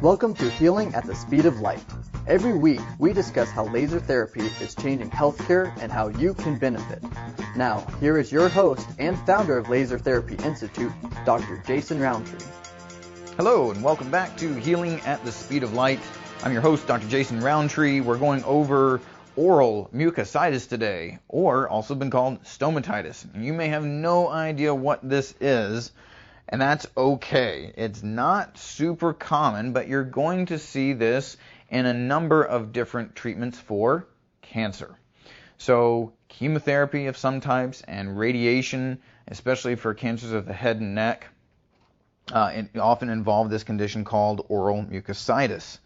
Welcome to Healing at the Speed of Light. Every week, we discuss how laser therapy is changing healthcare and how you can benefit. Now, here is your host and founder of Laser Therapy Institute, Dr. Jason Rountree. Hello, and welcome back to Healing at the Speed of Light. I'm your host, Dr. Jason Rountree. We're going over oral mucositis today, or also been called stomatitis. You may have no idea what this is, and that's okay. It's not super common, but you're going to see this in a number of different treatments for cancer. So chemotherapy of some types and radiation, especially for cancers of the head and neck, often involve this condition called oral mucositis.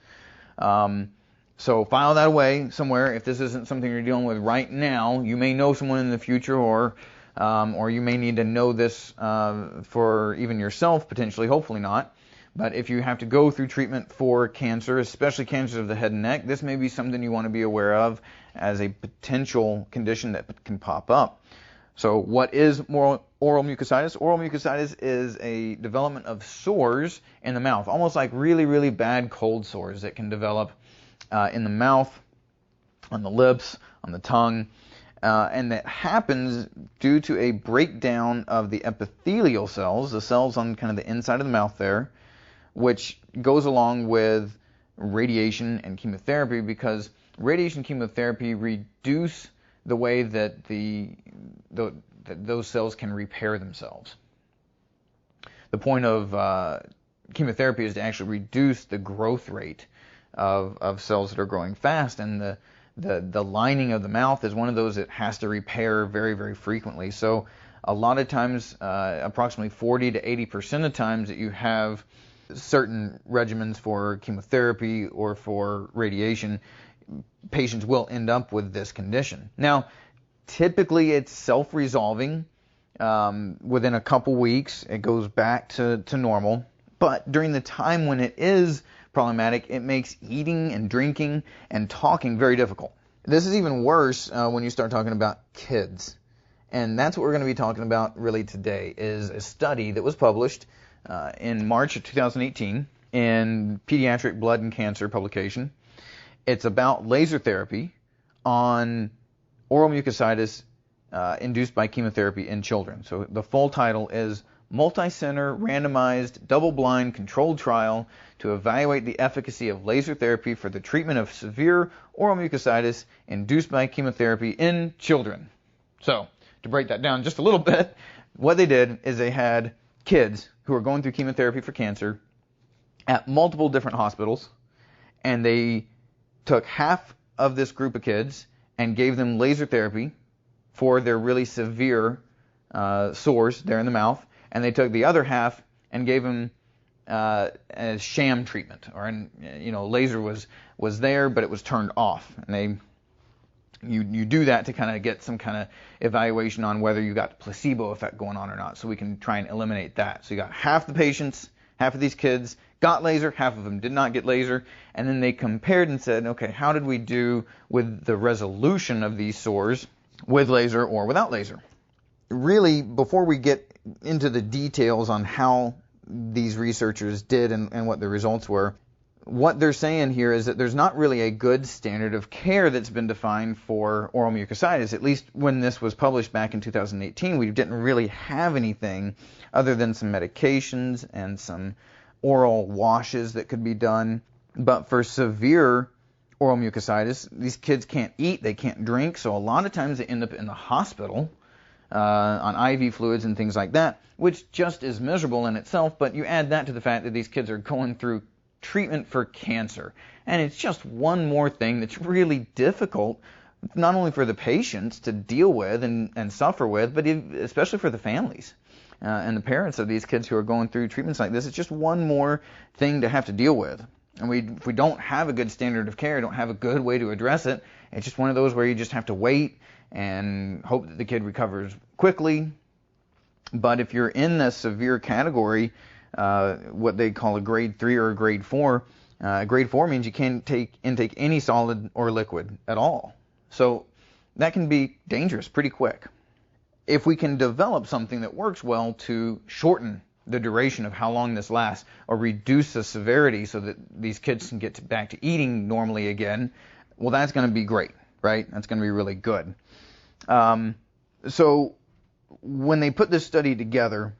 So file that away somewhere. If this isn't something you're dealing with right now, you may know someone in the future, or you may need to know this for even yourself, potentially, hopefully not. But if you have to go through treatment for cancer, especially cancers of the head and neck, this may be something you want to be aware of as a potential condition that can pop up. So what is oral mucositis? Oral mucositis is a development of sores in the mouth, almost like really, really bad cold sores that can develop in the mouth, on the lips, on the tongue. And that happens due to a breakdown of the epithelial cells, the cells on kind of the inside of the mouth there, which goes along with radiation and chemotherapy, because radiation and chemotherapy reduce the way that that those cells can repair themselves. The point of chemotherapy is to actually reduce the growth rate of cells that are growing fast, and the lining of the mouth is one of those that has to repair very, very frequently. So a lot of times, approximately 40 to 80% of times that you have certain regimens for chemotherapy or for radiation, patients will end up with this condition. Now, typically it's self-resolving. Within a couple weeks, it goes back to normal. But during the time when it is problematic, it makes eating and drinking and talking very difficult. This is even worse when you start talking about kids. And that's what we're going to be talking about really today, is a study that was published in March of 2018 in Pediatric Blood and Cancer publication. It's about laser therapy on oral mucositis induced by chemotherapy in children. So the full title is Multi-Center Randomized Double-Blind Controlled Trial to Evaluate the Efficacy of Laser Therapy for the Treatment of Severe Oral Mucositis Induced by Chemotherapy in Children. So, to break that down just a little bit, what they did is they had kids who were going through chemotherapy for cancer at multiple different hospitals, and they took half of this group of kids and gave them laser therapy for their really severe sores there in the mouth, and they took the other half and gave them a sham treatment, or laser was there, but it was turned off, and you do that to kind of get some kind of evaluation on whether you got placebo effect going on or not, so we can try and eliminate that. So you got half the patients, half of these kids got laser, half of them did not get laser, and then they compared and said, okay, how did we do with the resolution of these sores with laser or without laser? Really, before we get into the details on how these researchers did and what the results were, what they're saying here is that there's not really a good standard of care that's been defined for oral mucositis. At least when this was published back in 2018, we didn't really have anything other than some medications and some oral washes that could be done. But for severe oral mucositis, these kids can't eat, they can't drink, so a lot of times they end up in the hospital on IV fluids and things like that, which just is miserable in itself. But you add that to the fact that these kids are going through treatment for cancer, and it's just one more thing that's really difficult, not only for the patients to deal with and suffer with, but especially for the families and the parents of these kids who are going through treatments like this. It's just one more thing to have to deal with. And if we don't have a good standard of care, don't have a good way to address it, it's just one of those where you just have to wait and hope that the kid recovers quickly. But if you're in the severe category, what they call a grade 3 or a grade 4, grade 4 means you can't intake any solid or liquid at all. So that can be dangerous pretty quick. If we can develop something that works well to shorten the duration of how long this lasts, or reduce the severity so that these kids can get back to eating normally again, well, that's going to be great, right? That's going to be really good. So when they put this study together,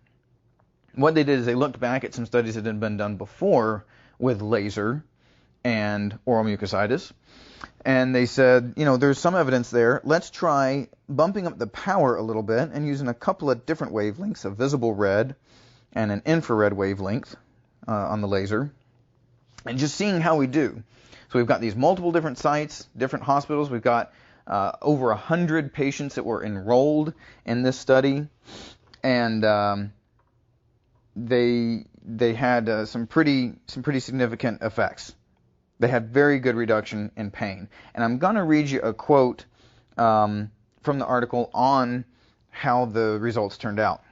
what they did is they looked back at some studies that had been done before with laser and oral mucositis, and they said, there's some evidence there. Let's try bumping up the power a little bit and using a couple of different wavelengths, a visible red and an infrared wavelength on the laser, and just seeing how we do. So we've got these multiple different sites, different hospitals. We've got over 100 patients that were enrolled in this study, and they had some pretty significant effects. They had very good reduction in pain. And I'm going to read you a quote from the article on how the results turned out.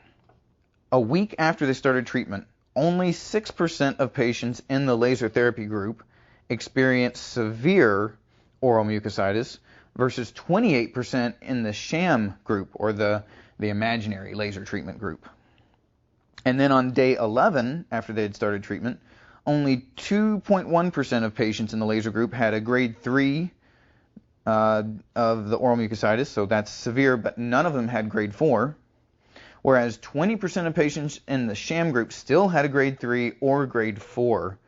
A week after they started treatment, only 6% of patients in the laser therapy group experienced severe oral mucositis versus 28% in the sham group, or the imaginary laser treatment group. And then on day 11, after they had started treatment, only 2.1% of patients in the laser group had a grade 3 of the oral mucositis, so that's severe, but none of them had grade 4, whereas 20% of patients in the sham group still had a grade 3 or grade 4.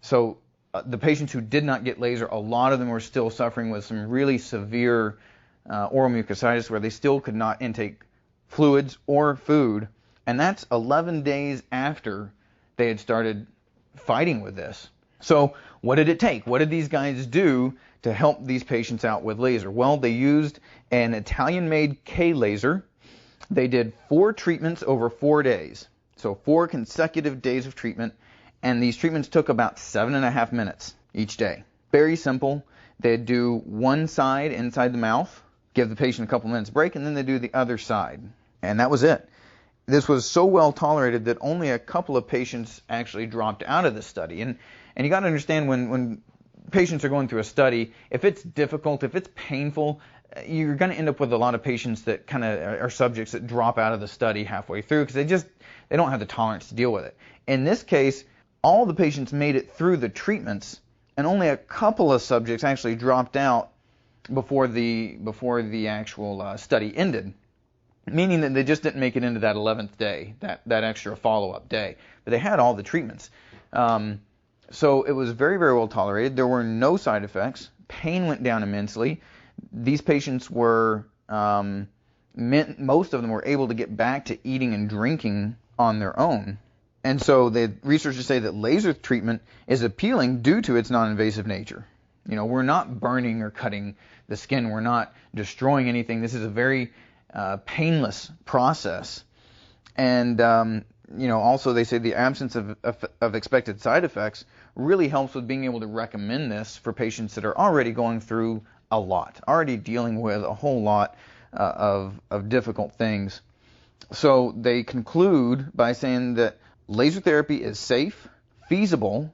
So the patients who did not get laser, a lot of them were still suffering with some really severe oral mucositis where they still could not intake fluids or food, and that's 11 days after they had started fighting with this. So what did it take? What did these guys do to help these patients out with laser? Well, they used an Italian-made K laser. They did 4 treatments over 4 days. So 4 consecutive days of treatment, and these treatments took about 7.5 minutes each day. Very simple. They'd do one side inside the mouth, give the patient a couple minutes break, and then they do the other side. And that was it. This was so well tolerated that only a couple of patients actually dropped out of the study. And you got to understand, when patients are going through a study, if it's difficult, if it's painful, you're going to end up with a lot of patients that kind of are subjects that drop out of the study halfway through because they don't have the tolerance to deal with it. In this case, all the patients made it through the treatments, and only a couple of subjects actually dropped out before the actual study ended, meaning that they just didn't make it into that 11th day, that extra follow-up day. But they had all the treatments. So it was very, very well tolerated. There were no side effects. Pain went down immensely. These patients were, most of them were able to get back to eating and drinking on their own. And so the researchers say that laser treatment is appealing due to its non-invasive nature. We're not burning or cutting the skin. We're not destroying anything. This is a very painless process. And, also they say the absence of expected side effects really helps with being able to recommend this for patients that are already going through a lot, already dealing with a whole lot of difficult things. So they conclude by saying that laser therapy is safe, feasible,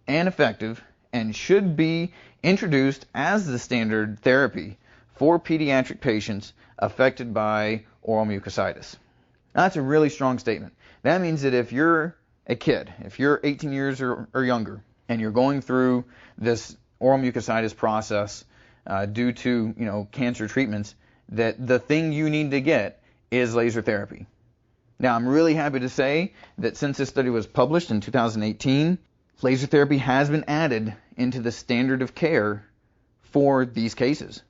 and effective, and should be introduced as the standard therapy for pediatric patients affected by oral mucositis. Now, that's a really strong statement. That means that if you're a kid, if you're 18 years or younger, and you're going through this oral mucositis process due to cancer treatments, that the thing you need to get is laser therapy. Now, I'm really happy to say that since this study was published in 2018, laser therapy has been added into the standard of care for these cases.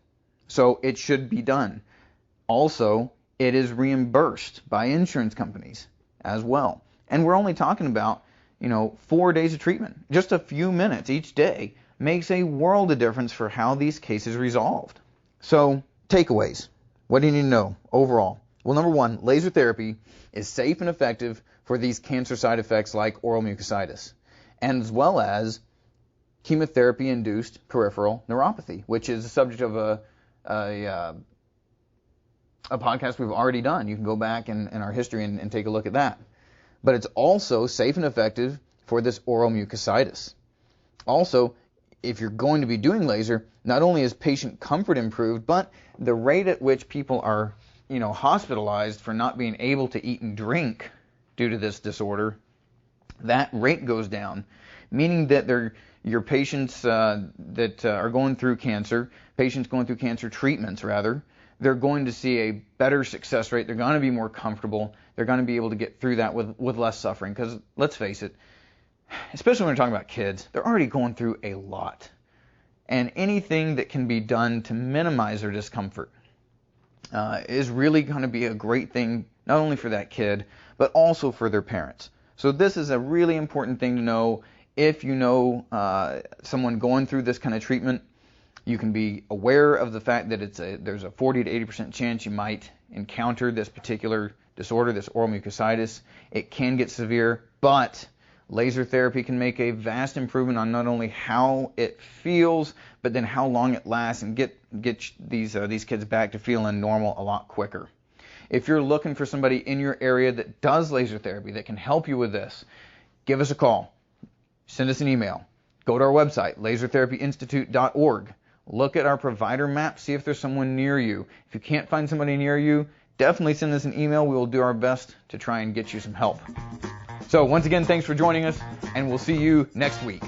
So it should be done. Also, it is reimbursed by insurance companies as well. And we're only talking about, 4 days of treatment. Just a few minutes each day makes a world of difference for how these cases resolved. So, takeaways. What do you need to know overall? Well, number one, laser therapy is safe and effective for these cancer side effects like oral mucositis, and as well as chemotherapy-induced peripheral neuropathy, which is the subject of a podcast we've already done. You can go back in our history and take a look at that. But it's also safe and effective for this oral mucositis. Also, if you're going to be doing laser, not only is patient comfort improved, but the rate at which people are hospitalized for not being able to eat and drink due to this disorder, that rate goes down, meaning that your patients that are going through cancer, patients going through cancer treatments rather, they're going to see a better success rate. They're going to be more comfortable. They're going to be able to get through that with less suffering. Because let's face it, especially when we're talking about kids, they're already going through a lot. And anything that can be done to minimize their discomfort is really going to be a great thing, not only for that kid, but also for their parents. So this is a really important thing to know. If you know someone going through this kind of treatment, you can be aware of the fact that there's a 40 to 80% chance you might encounter this particular disorder, this oral mucositis. It can get severe, but laser therapy can make a vast improvement on not only how it feels, but then how long it lasts, and get these kids back to feeling normal a lot quicker. If you're looking for somebody in your area that does laser therapy that can help you with this, give us a call. Send us an email. Go to our website, lasertherapyinstitute.org. Look at our provider map, see if there's someone near you. If you can't find somebody near you, definitely send us an email. We will do our best to try and get you some help. So once again, thanks for joining us, and we'll see you next week.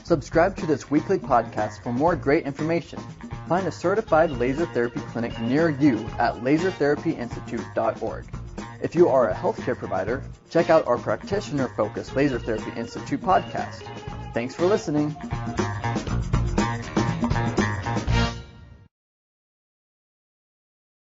Subscribe to this weekly podcast for more great information. Find a certified laser therapy clinic near you at lasertherapyinstitute.org. If you are a healthcare provider, check out our practitioner-focused Laser Therapy Institute podcast. Thanks for listening.